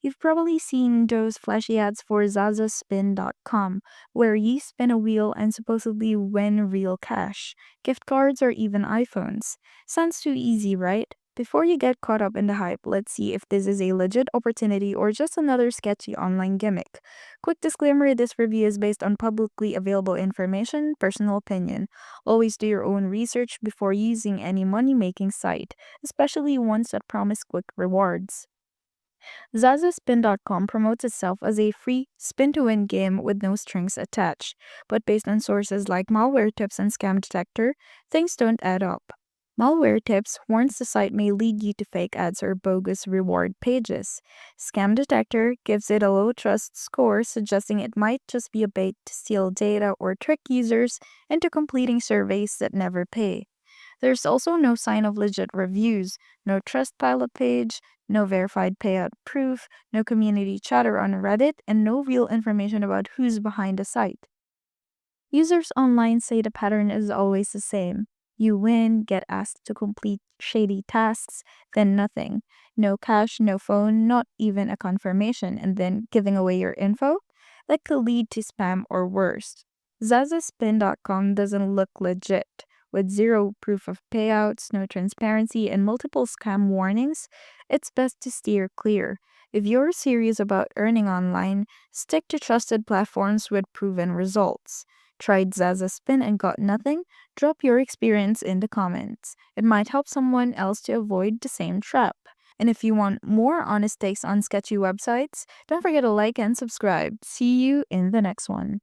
You've probably seen those flashy ads for Zazaspin.com, where you spin a wheel and supposedly win real cash, gift cards, or even iPhones. Sounds too easy, right? Before you get caught up in the hype, let's see if this is a legit opportunity or just another sketchy online gimmick. Quick disclaimer, this review is based on publicly available information, personal opinion. Always do your own research before using any money making site, especially ones that promise quick rewards. Zazaspin.com promotes itself as a free spin to win game with no strings attached, but based on sources like Malware Tips and Scam Detector, things don't add up. Malware Tips warns the site may lead you to fake ads or bogus reward pages. Scam Detector gives it a low trust score, suggesting it might just be a bait to steal data or trick users into completing surveys that never pay. There's also no sign of legit reviews, no Trustpilot page, no verified payout proof, no community chatter on Reddit, and no real information about who's behind the site. Users online say the pattern is always the same. You win, get asked to complete shady tasks, then nothing. No cash, no phone, not even a confirmation, and then giving away your info? That could lead to spam or worse. Zazaspin.com doesn't look legit. With zero proof of payouts, no transparency, and multiple scam warnings, it's best to steer clear. If you're serious about earning online, stick to trusted platforms with proven results. Tried Zazaspin and got nothing? Drop your experience in the comments. It might help someone else to avoid the same trap. And if you want more honest takes on sketchy websites, don't forget to like and subscribe. See you in the next one.